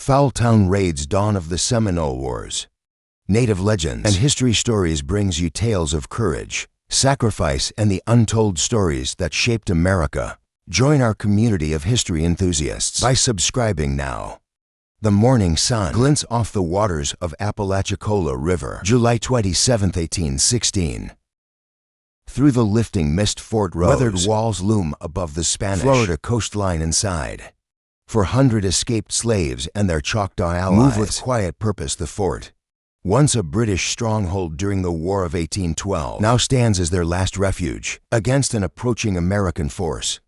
Fowltown raids dawn of the Seminole Wars. Native legends and history stories brings you tales of courage, sacrifice, and the untold stories that shaped America. Join our community of history enthusiasts by subscribing now. The morning sun glints off the waters of Apalachicola River, July 27, 1816. Through the lifting mist, Fort Rose weathered walls loom above the Spanish Florida coastline inside. 400 escaped slaves and their Choctaw allies move with quiet purpose. The fort, once a British stronghold during the War of 1812, now stands as their last refuge against an approaching American force.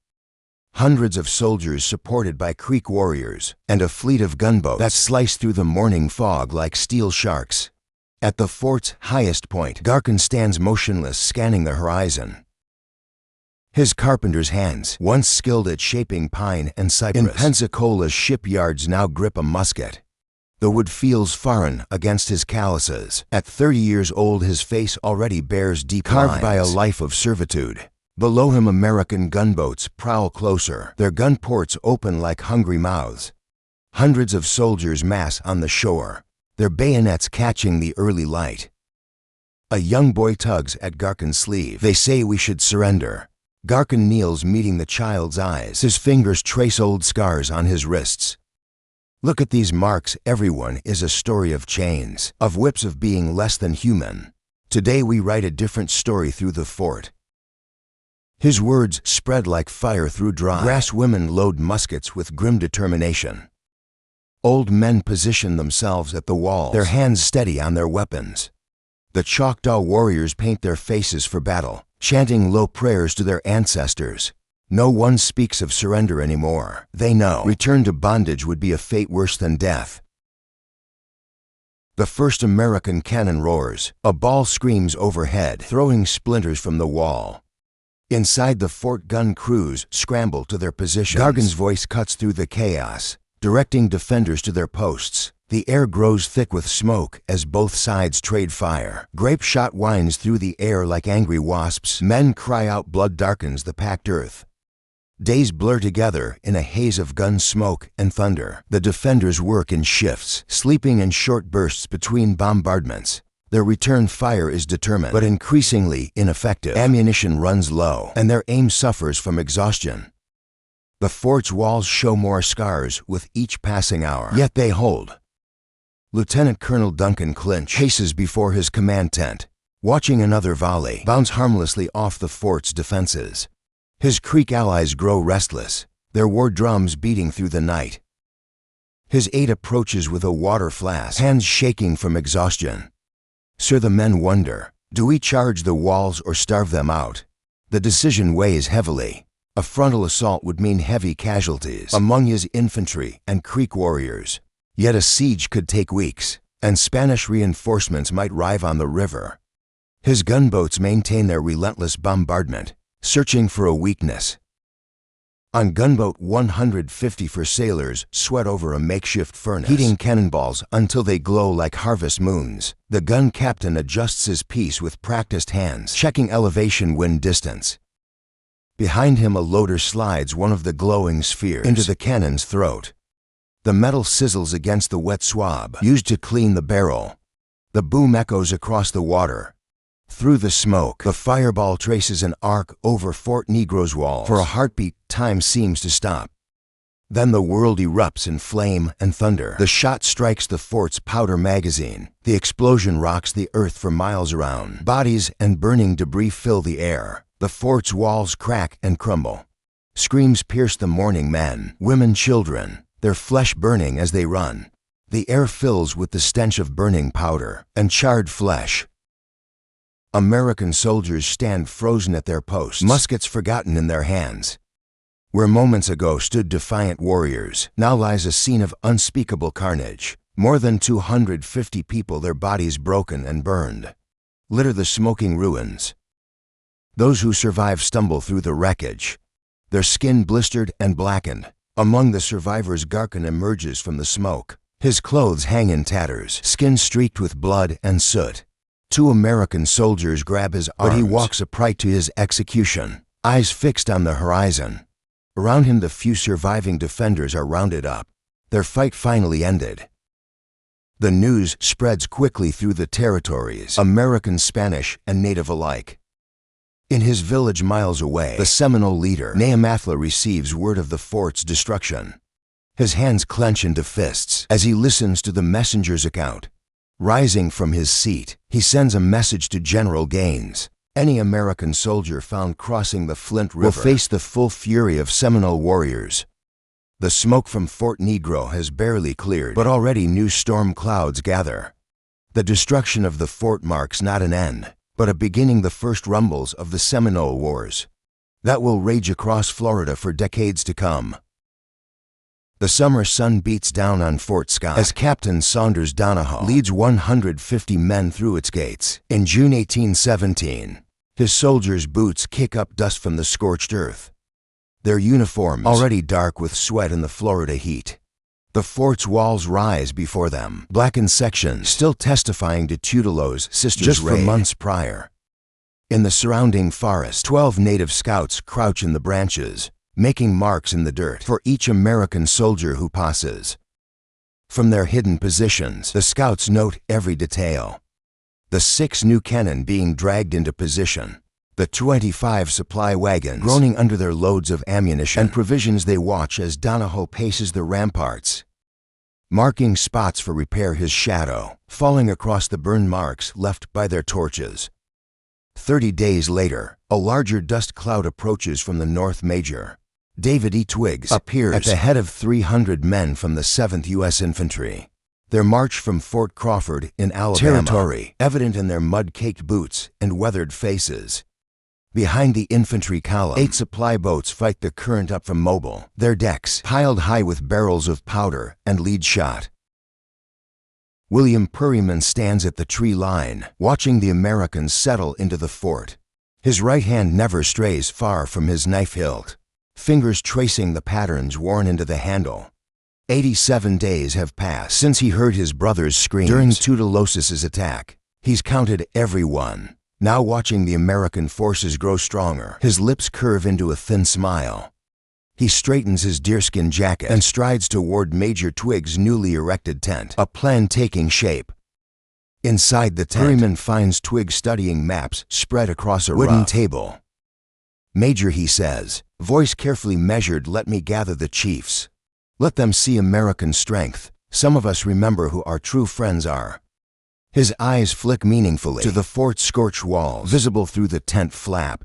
Hundreds of soldiers supported by Creek warriors and a fleet of gunboats that slice through the morning fog like steel sharks. At the fort's highest point, Garkin stands motionless, scanning the horizon. His carpenter's hands, once skilled at shaping pine and cypress, in Pensacola's shipyards now grip a musket. The wood feels foreign against his calluses. At 30 years old, his face already bears deep lines, carved by a life of servitude. Below him, American gunboats prowl closer, their gun ports open like hungry mouths. Hundreds of soldiers mass on the shore, their bayonets catching the early light. A young boy tugs at Garkin's sleeve. They say we should surrender. Garkin kneels, meeting the child's eyes. His fingers trace old scars on his wrists. Look at these marks. Everyone is a story of chains, of whips, of being less than human. Today we write a different story through the fort. His words spread like fire through dry grass. Women load muskets with grim determination. Old men position themselves at the walls, their hands steady on their weapons. The Choctaw warriors paint their faces for battle, chanting low prayers to their ancestors. No one speaks of surrender anymore. They know return to bondage would be a fate worse than death. The first American cannon roars. A ball screams overhead, throwing splinters from the wall. Inside the fort, gun crews scramble to their positions. Garkin's voice cuts through the chaos, directing defenders to their posts. The air grows thick with smoke as both sides trade fire. Grape shot winds through the air like angry wasps. Men cry out, blood darkens the packed earth. Days blur together in a haze of gun smoke and thunder. The defenders work in shifts, sleeping in short bursts between bombardments. Their return fire is determined, but increasingly ineffective. Ammunition runs low, and their aim suffers from exhaustion. The fort's walls show more scars with each passing hour, yet they hold. Lieutenant Colonel Duncan Clinch paces before his command tent, watching another volley bounce harmlessly off the fort's defenses. His Creek allies grow restless, their war drums beating through the night. His aide approaches with a water flask, hands shaking from exhaustion. Sir, the men wonder, do we charge the walls or starve them out? The decision weighs heavily. A frontal assault would mean heavy casualties among his infantry and Creek warriors. Yet a siege could take weeks, and Spanish reinforcements might arrive on the river. His gunboats maintain their relentless bombardment, searching for a weakness. On gunboat 154 sailors sweat over a makeshift furnace, heating cannonballs until they glow like harvest moons. The gun captain adjusts his piece with practiced hands, checking elevation, wind, distance. Behind him, a loader slides one of the glowing spheres into the cannon's throat. The metal sizzles against the wet swab used to clean the barrel. The boom echoes across the water. Through the smoke, the fireball traces an arc over Fort Negro's walls. For a heartbeat, time seems to stop. Then the world erupts in flame and thunder. The shot strikes the fort's powder magazine. The explosion rocks the earth for miles around. Bodies and burning debris fill the air. The fort's walls crack and crumble. Screams pierce the mourning men, women, children, their flesh burning as they run. The air fills with the stench of burning powder and charred flesh. American soldiers stand frozen at their posts, muskets forgotten in their hands. Where moments ago stood defiant warriors, now lies a scene of unspeakable carnage. More than 250 people, their bodies broken and burned, litter the smoking ruins. Those who survive stumble through the wreckage, their skin blistered and blackened. Among the survivors, Garkin emerges from the smoke. His clothes hang in tatters, skin streaked with blood and soot. 2 American soldiers grab his arms, but he walks upright to his execution, eyes fixed on the horizon. Around him, the few surviving defenders are rounded up. Their fight finally ended. The news spreads quickly through the territories, American, Spanish, and Native alike. In his village miles away, the Seminole leader, NEWSCOP, receives word of the fort's destruction. His hands clench into fists as he listens to the messenger's account. Rising from his seat, he sends a message to General Gaines. Any American soldier found crossing the Flint River will face the full fury of Seminole warriors. The smoke from Fort Negro has barely cleared, but already new storm clouds gather. The destruction of the fort marks not an end, but a beginning, the first rumbles of the Seminole Wars that will rage across Florida for decades to come. The summer sun beats down on Fort Scott as Captain Saunders Donahoe leads 150 men through its gates. In June 1817, his soldiers' boots kick up dust from the scorched earth, their uniforms already dark with sweat in the Florida heat. The fort's walls rise before them, blackened sections still testifying to Tutelo's sister's just raid. For months prior. In the surrounding forest, 12 native scouts crouch in the branches, making marks in the dirt for each American soldier who passes. From their hidden positions, the scouts note every detail. The 6 new cannon being dragged into position, the 25 supply wagons groaning under their loads of ammunition and provisions. They watch as Donahoe paces the ramparts, marking spots for repair, his shadow falling across the burn marks left by their torches. 30 days later, a larger dust cloud approaches from the north. Major David E. Twiggs appears at the head of 300 men from the 7th U.S. Infantry. Their march from Fort Crawford in Alabama territory, evident in their mud-caked boots and weathered faces. Behind the infantry column, 8 supply boats fight the current up from Mobile, their decks piled high with barrels of powder and lead shot. William Perryman stands at the tree line, watching the Americans settle into the fort. His right hand never strays far from his knife hilt, fingers tracing the patterns worn into the handle. 87 days have passed since he heard his brother's screams during Tutelos's attack. He's counted every one. Now watching the American forces grow stronger, his lips curve into a thin smile. He straightens his deerskin jacket and strides toward Major Twiggs' newly erected tent, a plan taking shape. Inside the tent, Perryman finds Twiggs studying maps spread across a wooden table. "Major," he says, voice carefully measured, "let me gather the chiefs. Let them see American strength. Some of us remember who our true friends are." His eyes flick meaningfully to the fort's scorched walls, visible through the tent flap.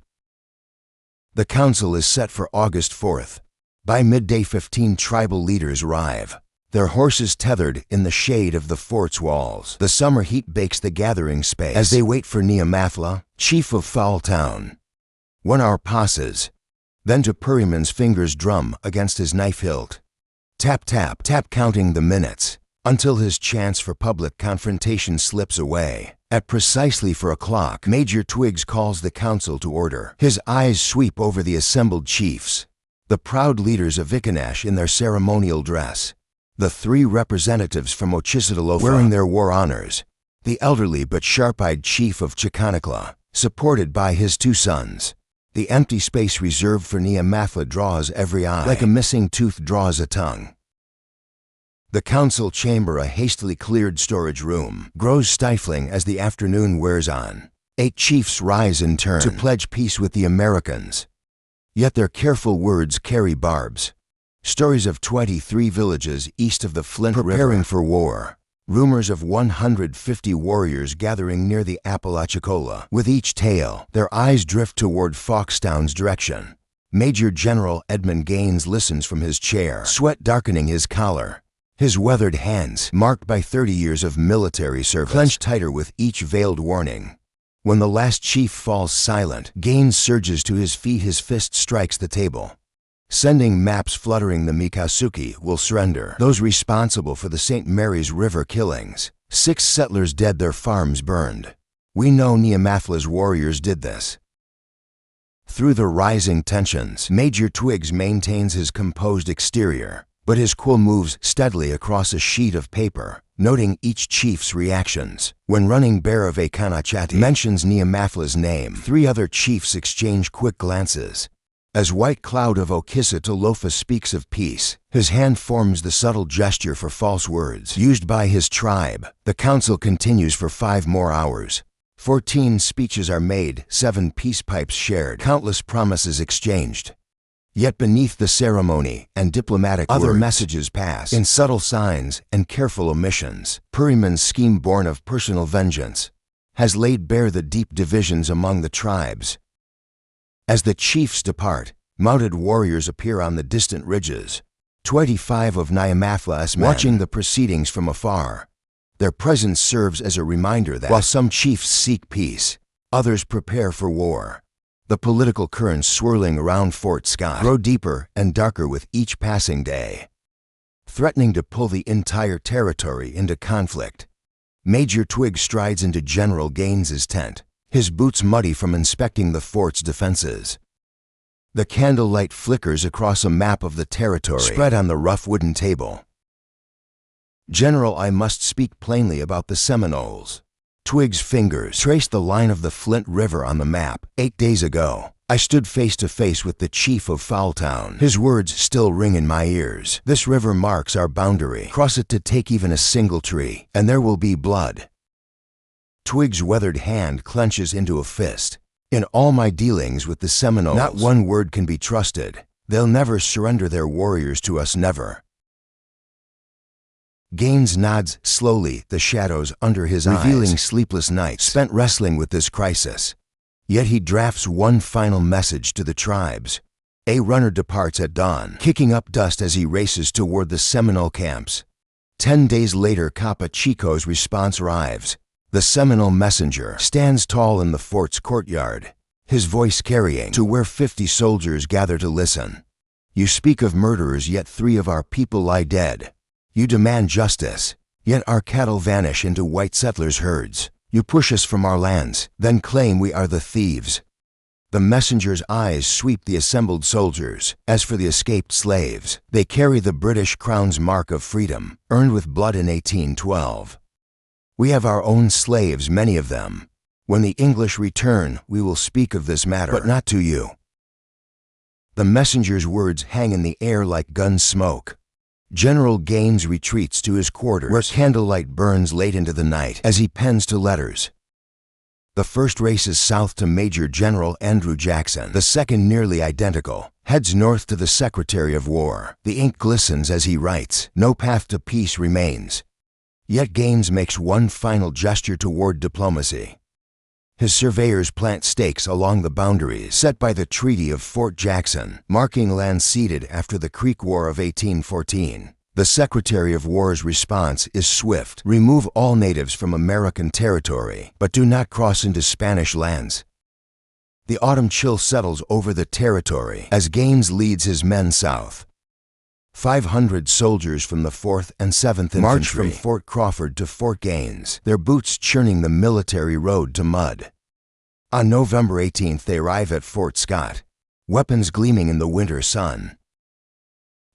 The council is set for August 4th. By midday, 15 tribal leaders arrive, their horses tethered in the shade of the fort's walls. The summer heat bakes the gathering space as they wait for NEWSCOP, chief of Fowltown. 1 hour passes. Then to Perryman's fingers drum against his knife hilt. Tap, tap, tap, counting the minutes, until his chance for public confrontation slips away. At precisely 4 o'clock, Major Twiggs calls the council to order. His eyes sweep over the assembled chiefs, the proud leaders of Icanash in their ceremonial dress, the 3 representatives from Ochisitalofa wearing their war honors, the elderly but sharp-eyed chief of Chicanacla, supported by his 2 sons. The empty space reserved for NEWSCOP draws every eye, like a missing tooth draws a tongue. The council chamber, a hastily cleared storage room, grows stifling as the afternoon wears on. 8 chiefs rise in turn to pledge peace with the Americans. Yet their careful words carry barbs. Stories of 23 villages east of the Flint River preparing for war. Rumors of 150 warriors gathering near the Apalachicola. With each tale, their eyes drift toward Fowltown's direction. Major General Edmund Gaines listens from his chair, sweat darkening his collar. His weathered hands, marked by 30 years of military service, clench tighter with each veiled warning. When the last chief falls silent, Gaines surges to his feet, his fist strikes the table. Sending maps fluttering, the Miccosukee will surrender. Those responsible for the St. Mary's River killings. 6 settlers dead, their farms burned. We know NEWSCOP's warriors did this. Through the rising tensions, Major Twiggs maintains his composed exterior, but his quill moves steadily across a sheet of paper, noting each chief's reactions. When Running Bear of Akanachati mentions NEWSCOP's name, 3 other chiefs exchange quick glances. As White Cloud of Okisatalofa speaks of peace, his hand forms the subtle gesture for false words used by his tribe. The council continues for 5 more hours. 14 speeches are made, 7 peace pipes shared, countless promises exchanged. Yet beneath the ceremony and diplomatic other messages pass in subtle signs and careful omissions. Puriman's scheme, born of personal vengeance, has laid bare the deep divisions among the tribes. As the chiefs depart, mounted warriors appear on the distant ridges. 25 of Nyamathla's men watching the proceedings from afar. Their presence serves as a reminder that while some chiefs seek peace, others prepare for war. The political currents swirling around Fort Scott grow deeper and darker with each passing day, threatening to pull the entire territory into conflict. Major Twig strides into General Gaines's tent, his boots muddy from inspecting the fort's defenses. The candlelight flickers across a map of the territory spread on the rough wooden table. "General, I must speak plainly about the Seminoles." Twig's fingers trace the line of the Flint River on the map. 8 days ago, I stood face to face with the chief of Fowltown. His words still ring in my ears. "This river marks our boundary. Cross it to take even a single tree, and there will be blood." Twig's weathered hand clenches into a fist. "In all my dealings with the Seminoles, not one word can be trusted. They'll never surrender their warriors to us, never." Gaines nods slowly, the shadows under his eyes revealing sleepless nights spent wrestling with this crisis. Yet he drafts one final message to the tribes. A runner departs at dawn, kicking up dust as he races toward the Seminole camps. 10 days later, Capa Chico's response arrives. The Seminole messenger stands tall in the fort's courtyard, his voice carrying to where 50 soldiers gather to listen. "You speak of murderers, yet 3 of our people lie dead. You demand justice, yet our cattle vanish into white settlers' herds. You push us from our lands, then claim we are the thieves." The messenger's eyes sweep the assembled soldiers. As for the escaped slaves, they carry the British Crown's mark of freedom, earned with blood in 1812. "We have our own slaves, many of them. When the English return, we will speak of this matter, but not to you." The messenger's words hang in the air like gun smoke. General Gaines retreats to his quarters, where candlelight burns late into the night as he pens 2 letters. The first races south to Major General Andrew Jackson. The second, nearly identical, heads north to the Secretary of War. The ink glistens as he writes. No path to peace remains. Yet Gaines makes one final gesture toward diplomacy. His surveyors plant stakes along the boundaries set by the Treaty of Fort Jackson, marking land ceded after the Creek War of 1814. The Secretary of War's response is swift. Remove all natives from American territory, but do not cross into Spanish lands. The autumn chill settles over the territory as Gaines leads his men south. 500 soldiers from the 4th and 7th Infantry march from Fort Crawford to Fort Gaines, their boots churning the military road to mud. On November 18th, they arrive at Fort Scott, weapons gleaming in the winter sun.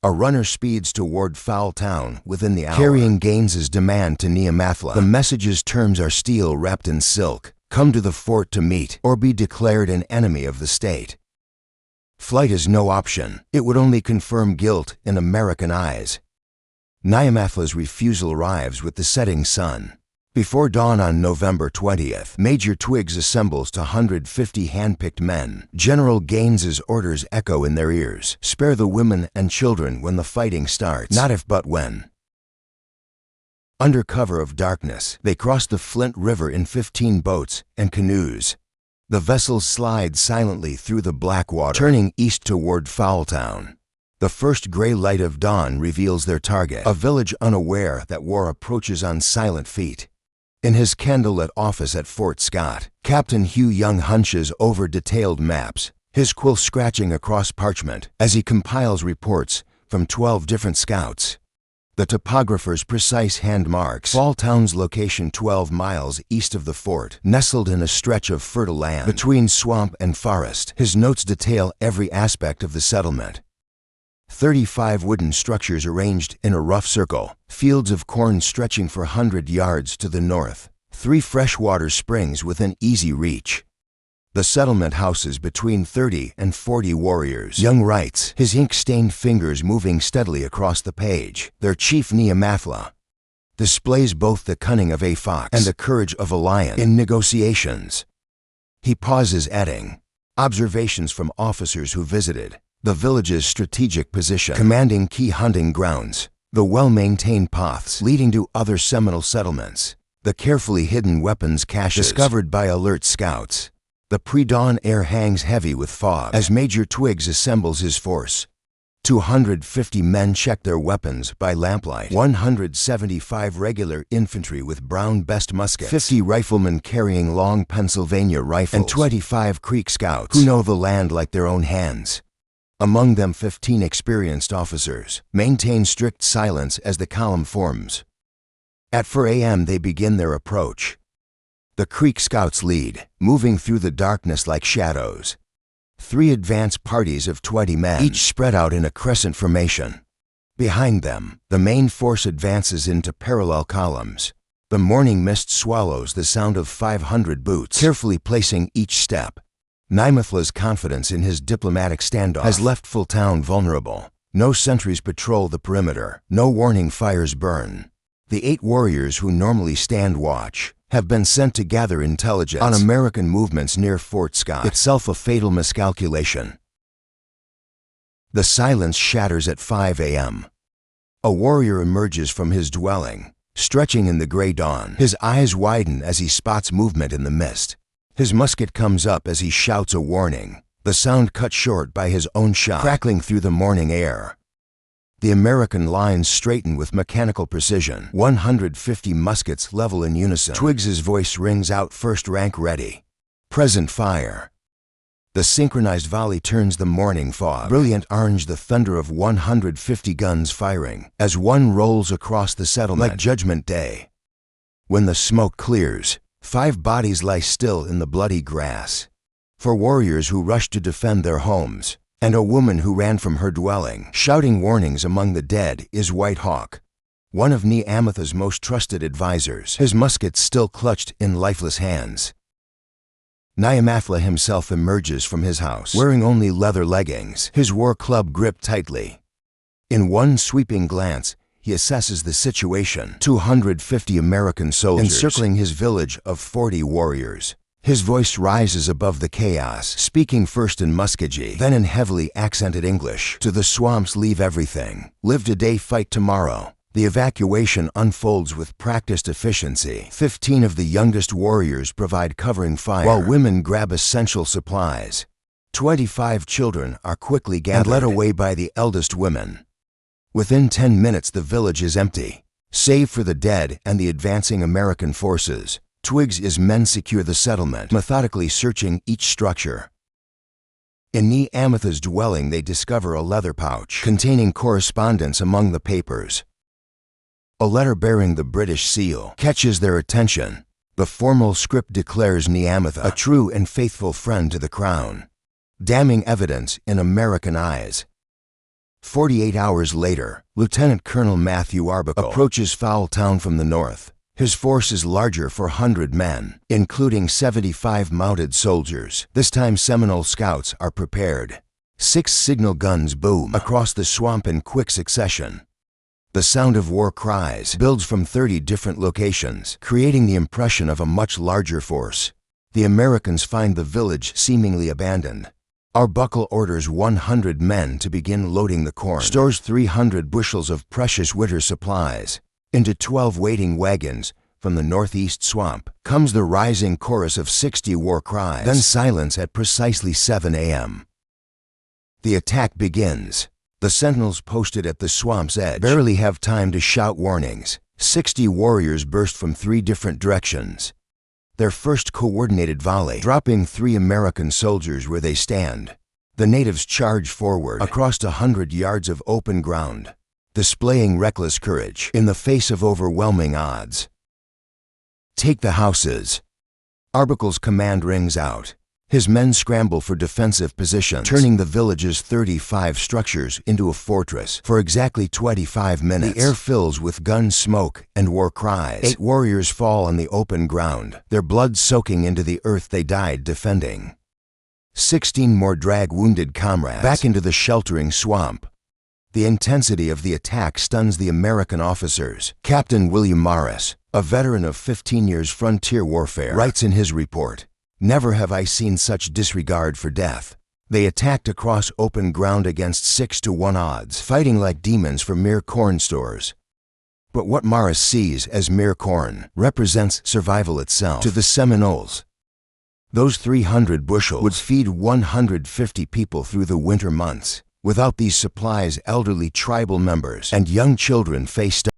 A runner speeds toward Fowltown within the hour, carrying Gaines's demand to Nyamatha. The message's terms are steel wrapped in silk. Come to the fort to meet, or be declared an enemy of the state. Flight is no option. It would only confirm guilt in American eyes. Nyamatha's refusal arrives with the setting sun. Before dawn on November 20th, Major Twiggs assembles 150 handpicked men. General Gaines's orders echo in their ears. Spare the women and children when the fighting starts, not if but when. Under cover of darkness, they cross the Flint River in 15 boats and canoes. The vessels slide silently through the black water, turning east toward Fowltown. The first gray light of dawn reveals their target, a village unaware that war approaches on silent feet. In his candlelit office at Fort Scott, Captain Hugh Young hunches over detailed maps, his quill scratching across parchment as he compiles reports from 12 different scouts. The topographer's precise hand marks Fowltown's location 12 miles east of the fort, nestled in a stretch of fertile land between swamp and forest. His notes detail every aspect of the settlement. 35 wooden structures arranged in a rough circle, fields of corn stretching for 100 yards to the north, 3 freshwater springs within easy reach. The settlement houses between 30 and 40 warriors. Young writes, his ink-stained fingers moving steadily across the page. Their chief Neamathla displays both the cunning of a fox and the courage of a lion in negotiations. He pauses, adding, observations from officers who visited the village's strategic position, commanding key hunting grounds, the well-maintained paths leading to other Seminole settlements, the carefully hidden weapons caches discovered by alert scouts. The pre-dawn air hangs heavy with fog as Major Twiggs assembles his force. 250 men check their weapons by lamplight. 175 regular infantry with brown best muskets. 50 riflemen carrying long Pennsylvania rifles. And 25 Creek scouts who know the land like their own hands. Among them 15 experienced officers maintain strict silence as the column forms. At 4 a.m. they begin their approach. The Creek scouts lead, moving through the darkness like shadows. 3 advance parties of 20 men, each spread out in a crescent formation. Behind them, the main force advances into parallel columns. The morning mist swallows the sound of 500 boots, carefully placing each step. Neamathla's confidence in his diplomatic standoff has left Fowltown vulnerable. No sentries patrol the perimeter, no warning fires burn. The 8 warriors who normally stand watch have been sent to gather intelligence on American movements near Fort Scott, itself a fatal miscalculation. The silence shatters at 5 a.m. A warrior emerges from his dwelling, stretching in the gray dawn. His eyes widen as he spots movement in the mist. His musket comes up as he shouts a warning, the sound cut short by his own shot crackling through the morning air. The American lines straighten with mechanical precision. 150 muskets level in unison. Twiggs's voice rings out, first rank ready. Present fire. The synchronized volley turns the morning fog brilliant orange, the thunder of 150 guns firing as one rolls across the settlement like Judgment Day. When the smoke clears, 5 bodies lie still in the bloody grass. 4 warriors who rushed to defend their homes, and a woman who ran from her dwelling. Shouting warnings among the dead is White Hawk, one of Neamatha's most trusted advisors, his musket still clutched in lifeless hands. Neamathla himself emerges from his house, wearing only leather leggings, his war club gripped tightly. In one sweeping glance, he assesses the situation. 250 American soldiers encircling his village of 40 warriors. His voice rises above the chaos, speaking first in Muskogee, then in heavily accented English. To the swamps leave everything. Live today, fight tomorrow. The evacuation unfolds with practiced efficiency. 15 of the youngest warriors provide covering fire, while women grab essential supplies. 25 children are quickly gathered and led away by the eldest women. Within 10 minutes the village is empty. Save for the dead and the advancing American forces, Twiggs's men secure the settlement, methodically searching each structure. In Neamatha's dwelling they discover a leather pouch containing correspondence among the papers. A letter bearing the British seal catches their attention. The formal script declares Neamatha a true and faithful friend to the crown. Damning evidence in American eyes. 48 hours later, Lieutenant Colonel Matthew Arbuckle approaches Fowltown from the north. His force is larger, 400 men, including 75 mounted soldiers. This time Seminole scouts are prepared. 6 signal guns boom across the swamp in quick succession. The sound of war cries builds from 30 different locations, creating the impression of a much larger force. The Americans find the village seemingly abandoned. Arbuckle orders 100 men to begin loading the corn, stores 300 bushels of precious winter supplies. Into 12 waiting wagons. From the northeast swamp comes the rising chorus of 60 war cries, then silence at precisely 7 a.m. The attack begins. The sentinels posted at the swamp's edge barely have time to shout warnings. 60 warriors burst from 3 different directions. Their first coordinated volley, dropping 3 American soldiers where they stand. The natives charge forward across 100 yards of open ground, displaying reckless courage in the face of overwhelming odds. Take the houses. Arbuckle's command rings out. His men scramble for defensive positions, turning the village's 35 structures into a fortress. For exactly 25 minutes, the air fills with gun smoke and war cries. 8 warriors fall on the open ground, their blood soaking into the earth they died defending. 16 more drag wounded comrades back into the sheltering swamp. The intensity of the attack stuns the American officers. Captain William Morris, a veteran of 15 years frontier warfare, writes in his report, "Never have I seen such disregard for death. They attacked across open ground against 6-to-1 odds, fighting like demons for mere corn stores." But what Morris sees as mere corn represents survival itself. To the Seminoles, those 300 bushels would feed 150 people through the winter months. Without these supplies, elderly tribal members and young children faced